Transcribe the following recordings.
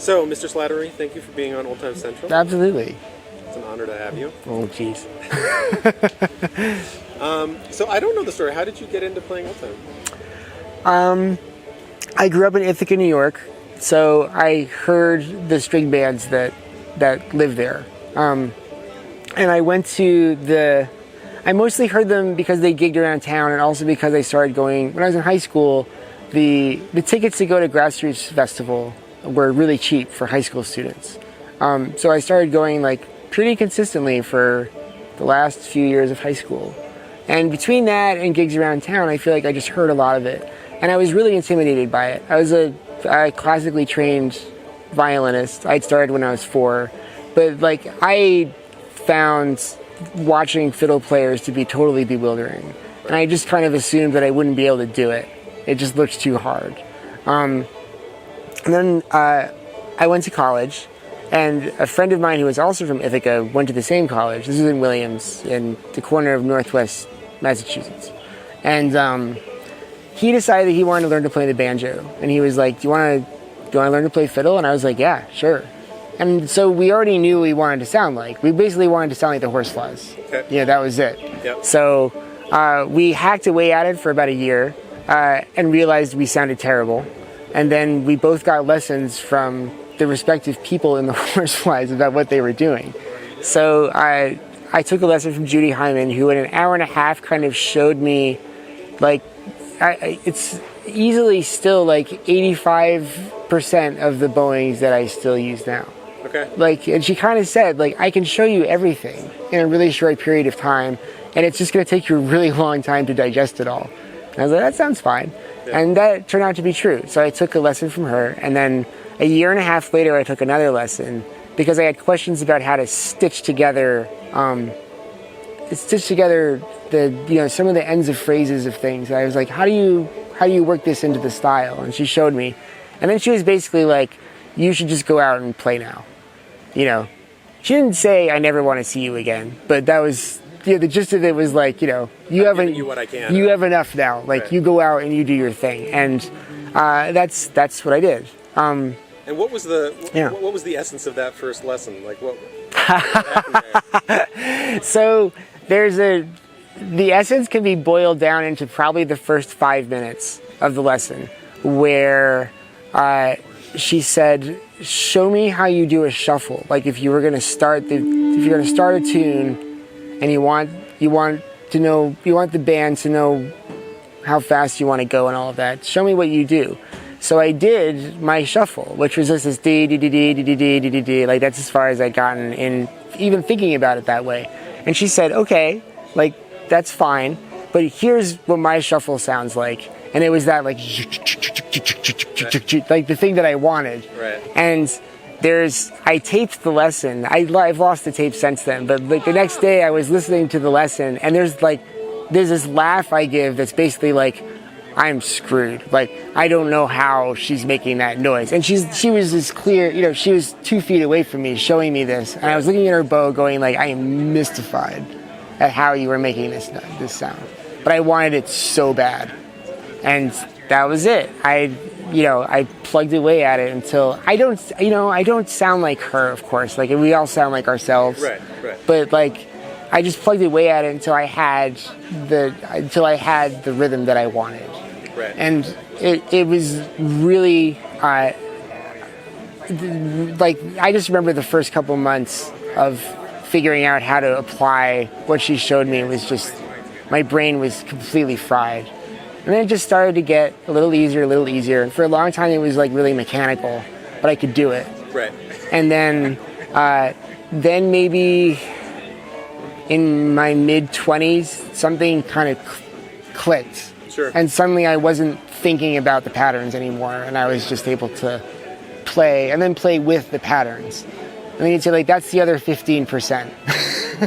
So, Mr. Slattery, thank you for being on Oldtime Central. Absolutely. It's an honor to have you. Oh, jeez. So I don't know the story. How did you get into playing Oldtime? I grew up in Ithaca, New York, so I heard the string bands that lived there. And I went to I mostly heard them because they gigged around town, and also because I started going, when I was in high school, the tickets to go to Grassroots Festival were really cheap for high school students. So I started going like pretty consistently for the last few years of high school. And between that and gigs around town, I feel like I just heard a lot of it. And I was really intimidated by it. I was a classically trained violinist. I'd started when I was 4. But like I found watching fiddle players to be totally bewildering. And I just kind of assumed that I wouldn't be able to do it. It just looked too hard. And then I went to college, and a friend of mine who was also from Ithaca went to the same college. This is in Williams, in the corner of Northwest Massachusetts. And he decided that he wanted to learn to play the banjo. And he was like, do you want to learn to play fiddle? And I was like, yeah, sure. And so we already knew what we wanted to sound like. We basically wanted to sound like the Horseflies. Okay. Yeah, that was it. Yep. So we hacked away at it for about a year and realized we sounded terrible. And then we both got lessons from the respective people in the Horseflies about what they were doing. So I took a lesson from Judy Hyman, who in an hour and a half kind of showed me, like, it's easily still like 85% of the bowings that I still use now. Okay. Like, and she kind of said, like, I can show you everything in a really short period of time, and it's just going to take you a really long time to digest it all. And I was like, that sounds fine. Yeah. And that turned out to be true. So I took a lesson from her, and then a year and a half later, I took another lesson because I had questions about how to stitch together some of the ends of phrases of things. I was like, how do you work this into the style? And she showed me. And then she was basically like, you should just go out and play now. You know, she didn't say I never want to see you again, but that was, the gist of it was like, you have enough now. Like, right. You go out and you do your thing. And that's what I did. And what was the essence of that first lesson? Like, what happened there? So the essence can be boiled down into probably the first 5 minutes of the lesson, where she said, show me how you do a shuffle. Like, if you're going to start a tune and you want the band to know how fast you want to go and all of that, show me what you do. So I did my shuffle, which was just this dee dee dee dee dee dee dee dee dee. Like, that's as far as I'd gotten in even thinking about it that way. And she said, okay, like, that's fine, but here's what my shuffle sounds like. And it was that, like, like the thing that I wanted. Right. And I taped the lesson. I've lost the tape since then, but like the next day I was listening to the lesson, and there's this laugh I give that's basically like, I'm screwed. Like, I don't know how she's making that noise. And she was as clear, she was 2 feet away from me showing me this. And I was looking at her bow going like, I am mystified at how you were making this sound. But I wanted it so bad. And that was it. I plugged away at it until I don't sound like her, of course. Like, we all sound like ourselves. Right. But like, I just plugged away at it until I had the rhythm that I wanted. Right. And it was really like, I just remember the first couple months of figuring out how to apply what she showed me. It was just, my brain was completely fried. And then it just started to get a little easier. And for a long time it was like really mechanical, but I could do it. Right. And then maybe in my mid-20s, something kind of clicked. Sure. And suddenly I wasn't thinking about the patterns anymore, and I was just able to play, and then play with the patterns. And then you'd say, like, that's the other 15%.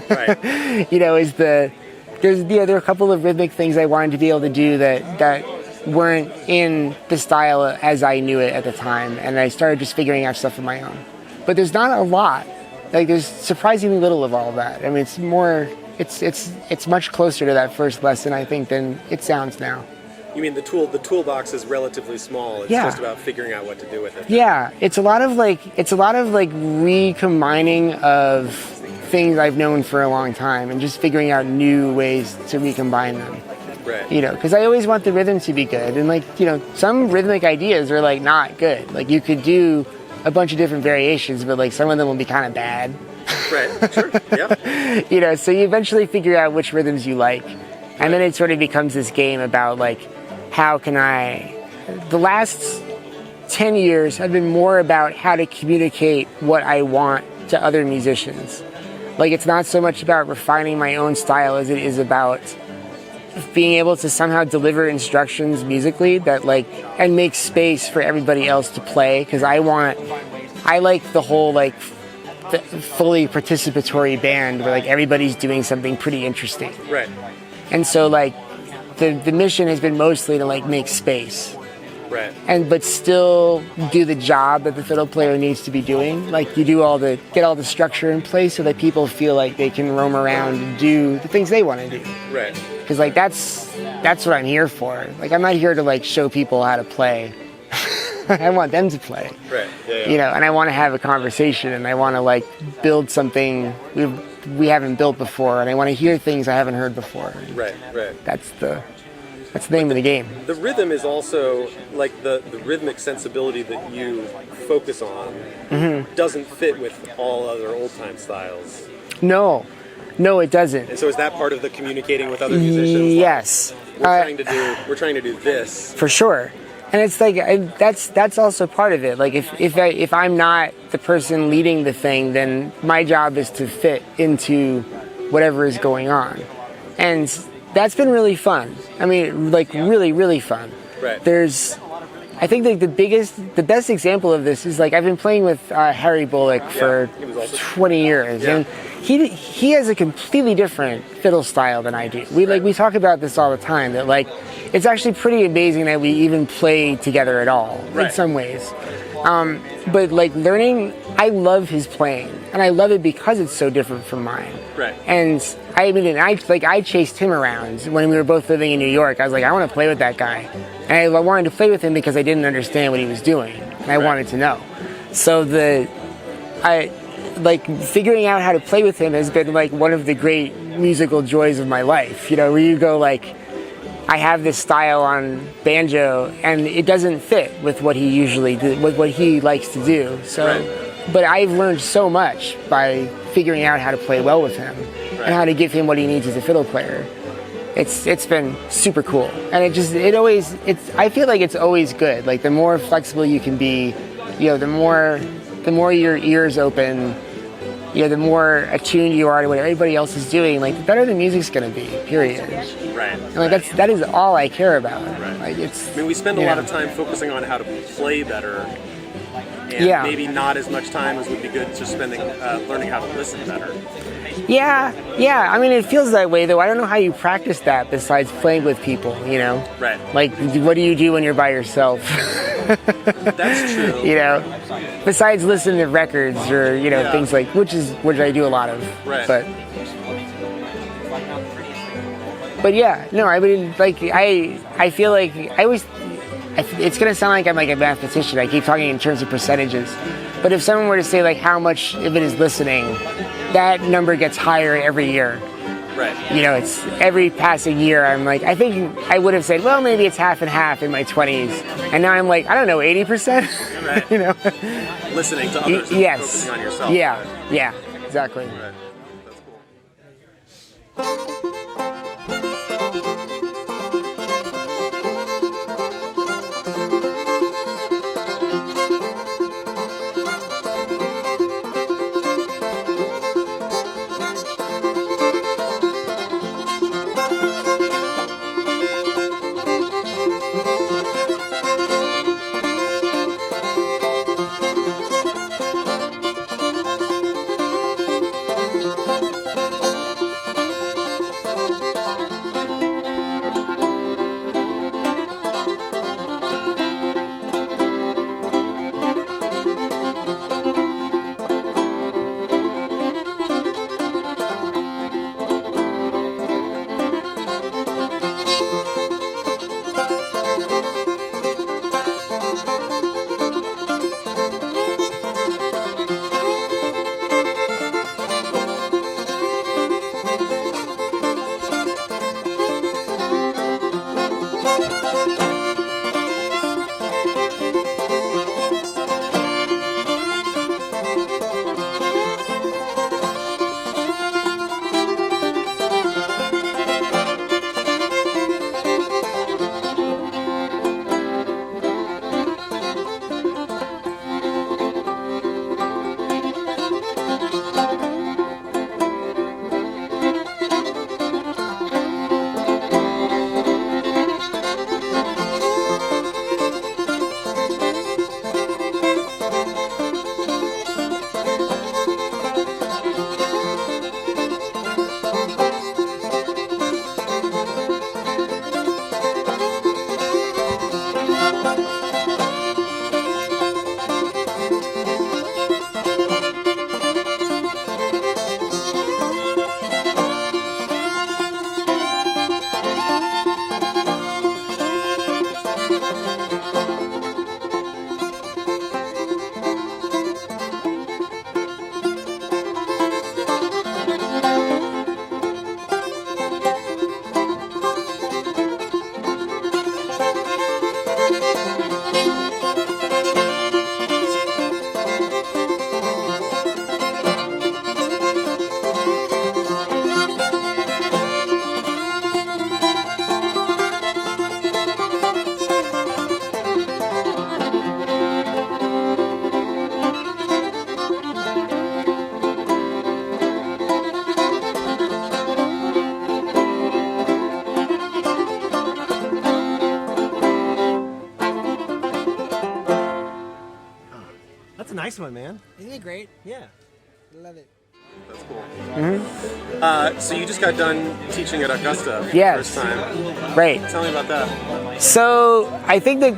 Right. There are a couple of rhythmic things I wanted to be able to do that weren't in the style as I knew it at the time, and I started just figuring out stuff on my own. But there's not a lot. Like, there's surprisingly little of all of that. I mean, it's much closer to that first lesson, I think, than it sounds now. You mean the toolbox is relatively small. It's just about figuring out what to do with it. Yeah, it's a lot of recombining of things I've known for a long time and just figuring out new ways to recombine them. Right. You know, because I always want the rhythm to be good, and like, you know, some rhythmic ideas are like not good. Like you could do a bunch of different variations, but like some of them will be kind of bad. Right. Sure. Yeah. You know, so you eventually figure out which rhythms you like, and then it sort of becomes this game about like, how can I? The last 10 years have been more about how to communicate what I want to other musicians. Like it's not so much about refining my own style as it is about being able to somehow deliver instructions musically that like, and make space for everybody else to play, because I like the whole like fully participatory band where like everybody's doing something pretty interesting. Right. And so like the mission has been mostly to like make space. Right. But still do the job that the fiddle player needs to be doing. Like you do get all the structure in place so that people feel like they can roam around and do the things they want to do. Right. Because like that's what I'm here for. Like I'm not here to like show people how to play. I want them to play. Right. Yeah. You know, and I want to have a conversation, and I want to like build something we haven't built before, and I want to hear things I haven't heard before. Right. Right. That's the name of the game. The rhythm is also, like, the rhythmic sensibility that you focus on doesn't fit with all other old-time styles. No, it doesn't. And so is that part of the communicating with other musicians? Yes. Like, we're trying to do this. For sure. And it's like, that's also part of it. Like, if I'm not the person leading the thing, then my job is to fit into whatever is going on. And that's been really fun. I mean, like really, really fun. Right. I think like the best example of this is like I've been playing with Harry Bullock for 20 years, and he has a completely different fiddle style than I do. We talk about this all the time, that like it's actually pretty amazing that we even play together at all in some ways. But like learning, I love his playing, and I love it because it's so different from mine. Right. And I chased him around when we were both living in New York. I was like, I want to play with that guy, and I wanted to play with him because I didn't understand what he was doing, and I wanted to know. So figuring out how to play with him has been like one of the great musical joys of my life. You know, where you go like, I have this style on banjo, and it doesn't fit with what he usually with what he likes to do. So, but I've learned so much by figuring out how to play well with him and how to give him what he needs as a fiddle player. It's been super cool, and I feel like it's always good. Like the more flexible you can be, you know, the more your ears open, you know, the more attuned you are to what everybody else is doing, like the better the music's going to be, period. Right. And like that is all I care about. Right. Like it's. I mean, we spend a lot of time focusing on how to play better, and maybe not as much time as would be good just spending learning how to listen better. Yeah. I mean, it feels that way though. I don't know how you practice that besides playing with people. You know. Right. Like, what do you do when you're by yourself? That's true. You know, besides listening to records or things like which I do a lot of. Right. But yeah, no, I mean, like I feel like it's gonna sound like I'm like a mathematician. I keep talking in terms of percentages, but if someone were to say like how much of it is listening, that number gets higher every year. Right. You know, it's every passing year. I'm like, I think I would have said, well, maybe it's half and half in my 20s, and now I'm like, I don't know, 80%. Right. You know, listening to others, yes, focusing on yourself. Yeah, exactly. Right. That's cool. nice one, man. Isn't it great? Yeah. Love it. That's cool. So you just got done teaching at Augusta for Yes. the first time. Right. Tell me about that. So I think that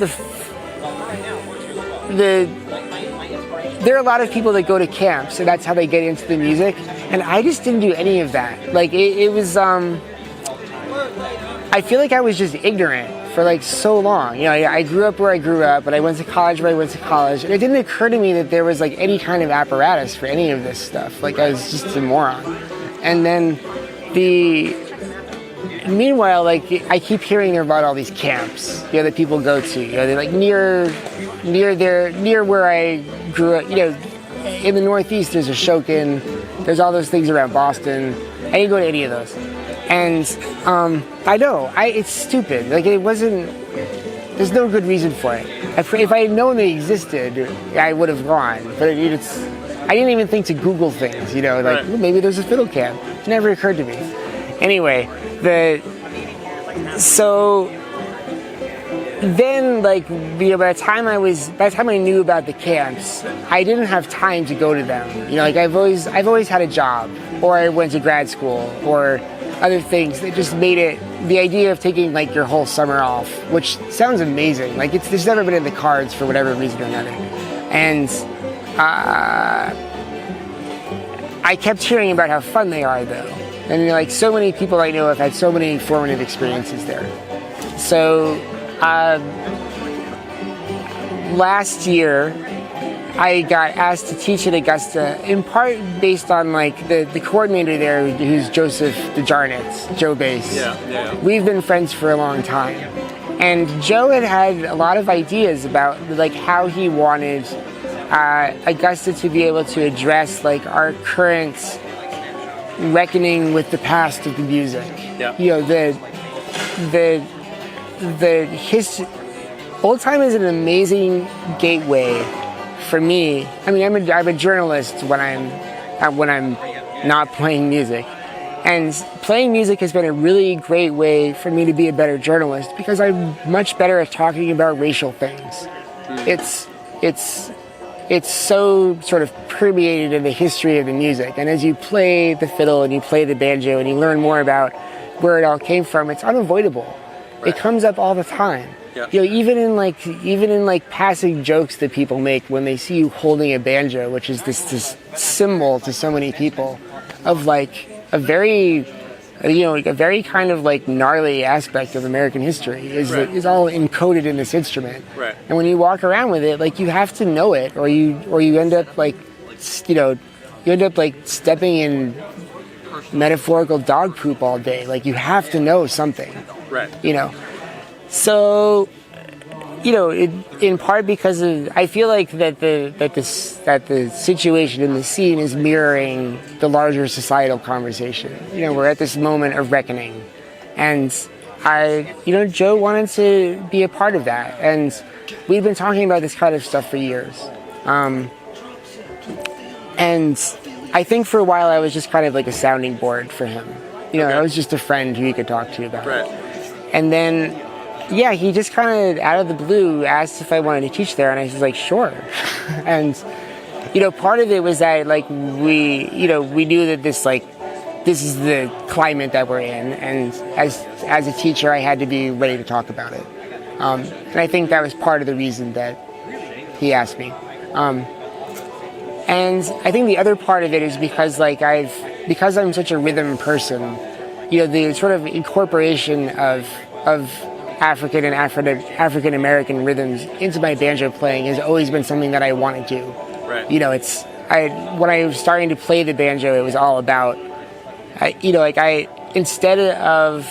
there are a lot of people that go to camps, and that's how they get into the music. And I just didn't do any of that. Like it was. I feel like I was just ignorant for like so long. You know, I grew up where I grew up, but I went to college where I went to college, and it didn't occur to me that there was like any kind of apparatus for any of this stuff. Like I was just a moron. And then meanwhile, like I keep hearing about all these camps, you know, that people go to. You know, they're like near where I grew up. You know, in the Northeast, there's Ashokan. There's all those things around Boston. I didn't go to any of those. And I know, it's stupid. Like it wasn't. There's no good reason for it. If I had known they existed, I would have gone. But I didn't even think to Google things. You know, like maybe there's a fiddle camp. It never occurred to me. Anyway, so then, like, you know, by the time I knew about the camps, I didn't have time to go to them. You know, like I've always had a job, or I went to grad school, or other things that just made it, the idea of taking like your whole summer off, which sounds amazing. Like it's never been in the cards for whatever reason or another. And I kept hearing about how fun they are though. And like so many people I know have had so many formative experiences there. So last year, I got asked to teach at Augusta, in part based on like the coordinator there, who's Joseph DeJarnitz, Joe Bass. Yeah. We've been friends for a long time, and Joe had a lot of ideas about like how he wanted Augusta to be able to address like our current reckoning with the past of the music. Yeah. You know, the history. Oldtime is an amazing gateway. For me, I mean, I'm a journalist when I'm not playing music, and playing music has been a really great way for me to be a better journalist because I'm much better at talking about racial things. It's so sort of permeated in the history of the music, and as you play the fiddle and you play the banjo and you learn more about where it all came from, it's unavoidable. It comes up all the time. Yeah. You know, even in like passing jokes that people make when they see you holding a banjo, which is this symbol to so many people of like a very kind of like gnarly aspect of American history is all encoded in this instrument. Right. And when you walk around with it, like you have to know it, or you end up like, you know, stepping in metaphorical dog poop all day. Like you have to know something. Right. You know. So, you know, in part because of, I feel like that the situation in the scene is mirroring the larger societal conversation. You know, we're at this moment of reckoning, and Joe wanted to be a part of that, and we've been talking about this kind of stuff for years. And I think for a while I was just kind of like a sounding board for him. You know, I was just a friend who he could talk to about it. And then, yeah, he just kind of out of the blue asked if I wanted to teach there, and I was like, sure. And, you know, part of it was that like we knew that this is the climate that we're in, and as a teacher I had to be ready to talk about it. And I think that was part of the reason that he asked me. And I think the other part of it is because I'm such a rhythm person, you know, the sort of incorporation of African and African American rhythms into my banjo playing has always been something that I want to do. Right. You know, when I was starting to play the banjo, it was all about, instead of,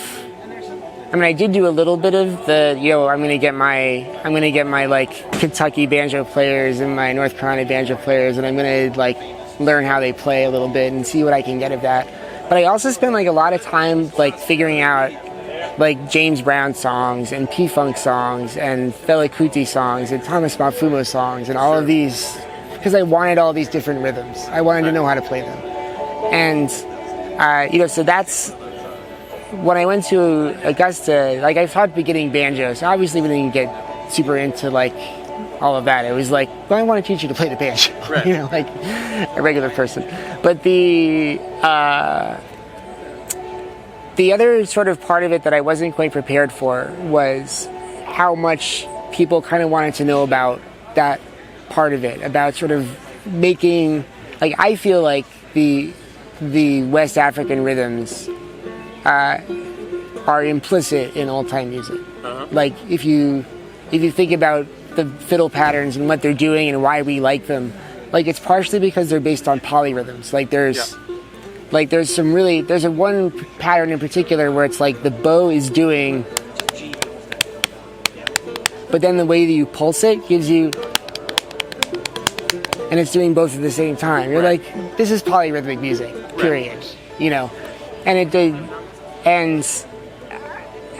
I mean, I did do a little bit of the, you know, I'm gonna get my like Kentucky banjo players and my North Carolina banjo players, and I'm gonna like learn how they play a little bit and see what I can get of that. But I also spent like a lot of time like figuring out like James Brown songs and P-Funk songs and Fela Kuti songs and Thomas Mafumo songs and all of these, because I wanted all these different rhythms. I wanted to know how to play them. And, so that's, when I went to Augusta, like I've taught beginning banjo, so obviously we didn't get super into like all of that. It was like, well, I want to teach you to play the banjo, Right. you know, like a regular person. But the other sort of part of it that I wasn't quite prepared for was how much people kind of wanted to know about that part of it, about sort of making, like, I feel like the West African rhythms are implicit in old-time music. Like, if you think about the fiddle patterns and what they're doing and why we like them, like, it's partially because they're based on polyrhythms. Like, there's one pattern in particular where it's like the bow is doing, but then the way that you pulse it gives you, and it's doing both at the same time. You're like, this is polyrhythmic music, period. Right. You know, and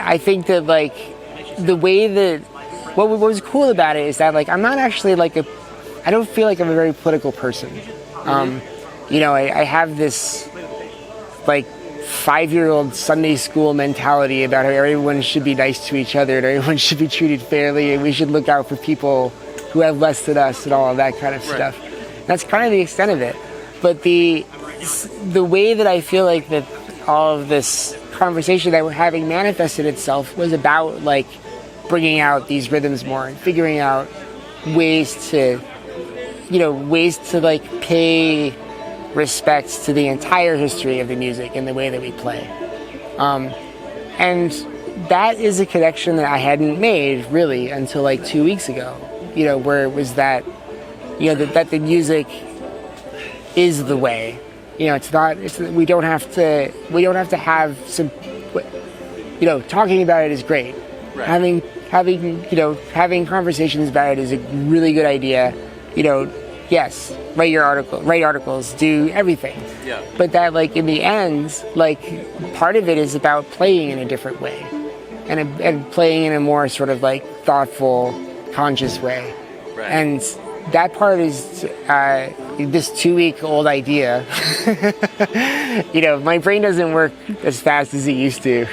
I think that, like, the way that what was cool about it is that, like, I'm not actually like I don't feel like I'm a very political person. You know, I have this like 5-year-old Sunday school mentality about how everyone should be nice to each other and everyone should be treated fairly and we should look out for people who have less than us and all of that kind of stuff. That's kind of the extent of it. But the way that I feel like that all of this conversation that we're having manifested itself was about, like, bringing out these rhythms more and figuring out ways to like pay respects to the entire history of the music and the way that we play. And that is a connection that I hadn't made really until like 2 weeks ago, you know, where it was that, you know, that the music is the way. You know, we don't have to have some, you know, talking about it is great. Right. Having conversations about it is a really good idea. You know, yes, write articles, do everything. Yeah. But that, like, in the end, like, part of it is about playing in a different way, and playing in a more sort of like thoughtful, conscious way. Right. And that part is this 2-week-old idea. You know, my brain doesn't work as fast as it used to.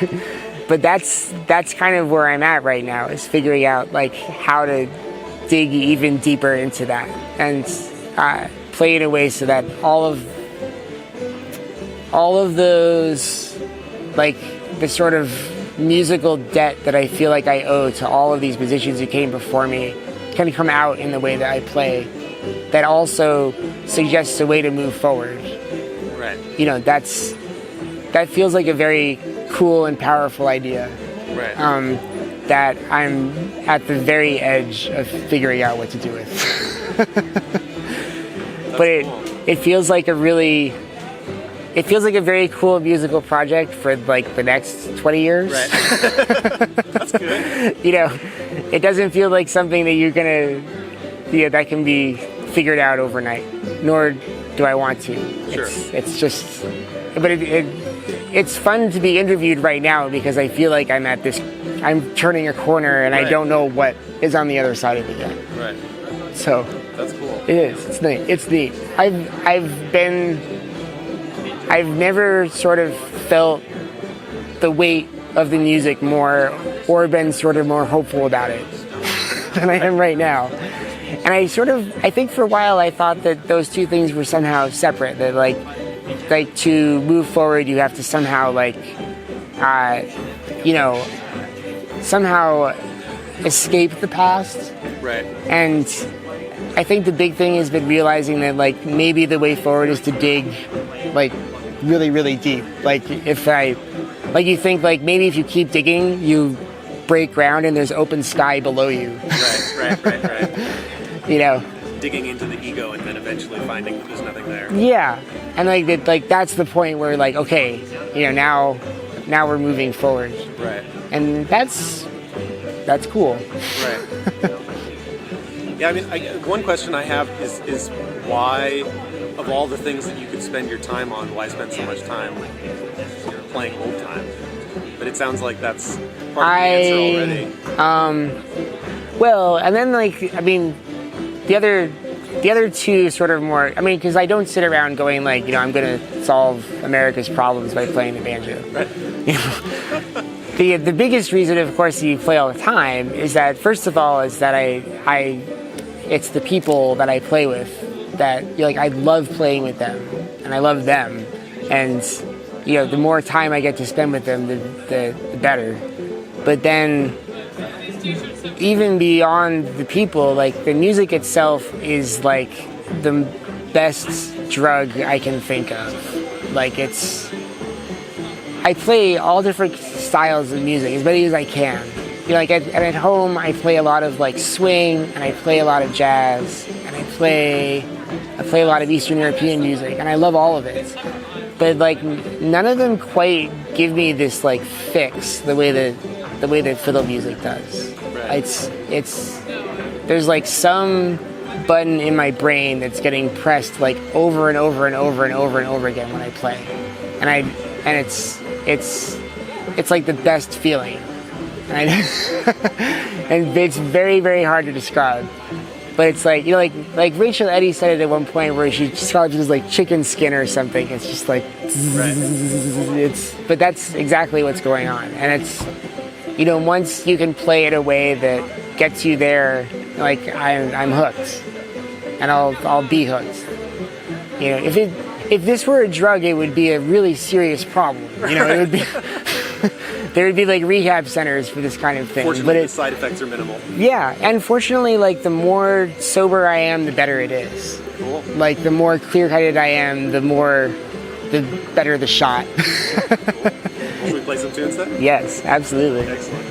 But that's kind of where I'm at right now, is figuring out, like, how to dig even deeper into that and play in a way so that all of those, like, the sort of musical debt that I feel like I owe to all of these musicians who came before me can come out in the way that I play, that also suggests a way to move forward. Right. You know, that feels like a very cool and powerful idea. Right. That I'm at the very edge of figuring out what to do with. But it feels like a very cool musical project for, like, the next 20 years. Right. That's good. You know, it doesn't feel like something that you're gonna, you know, that can be figured out overnight, nor do I want to. Sure. It's just, but it's fun to be interviewed right now because I feel like I'm turning a corner and I don't know what is on the other side of it yet. Right. So that's cool. It is. It's neat. It's neat. I've never sort of felt the weight of the music more, or been sort of more hopeful about it than I am right now. And I think for a while I thought that those two things were somehow separate. That like to move forward, you have to somehow somehow escape the past. Right. And I think the big thing has been realizing that, like, maybe the way forward is to dig, like, really, really deep. Like, you think, like, maybe if you keep digging, you break ground and there's open sky below you. Right. You know, digging into the ego and then eventually finding that there's nothing there. Yeah, and that's the point where, like, okay, you know, now we're moving forward. Right. And that's cool. Right. Yeah, I mean, one question I have is why, of all the things that you could spend your time on, why spend so much time playing old time? But it sounds like that's part of the answer already. Well, and then, like, I mean, the other two sort of more, I mean, because I don't sit around going, like, you know, I'm going to solve America's problems by playing the banjo. Right. You know? The biggest reason, of course, you play all the time is that, first of all, is that I it's the people that I play with that like I love playing with them and I love them, and the more time I get to spend with them, the better. But then even beyond the people, like the music itself is like the best drug I can think of. Like I play all different styles of music as many as I can. Like at home I play a lot of like swing, and I play a lot of jazz, and I play a lot of Eastern European music, and I love all of it. But like none of them quite give me this like fix the way that fiddle music does. Right. It's there's like some button in my brain that's getting pressed like over and over and over and over and over again when I play, and it's like the best feeling, and it's very, very hard to describe. But it's like like Rachel Eddy said it at one point where she describes it as like chicken skin or something. It's just like but that's exactly what's going on, and it's once you can play it a way that gets you there, like I'm hooked, and I'll be hooked. If this were a drug, it would be a really serious problem. It would be there would be like rehab centers for this kind of thing. Fortunately, the side effects are minimal. Yeah, and fortunately, like the more sober I am, the better it is. Cool. Like the more clear-headed I am, the better the shot. Should we play some tunes then? Yes, absolutely. Excellent.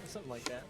Something like that.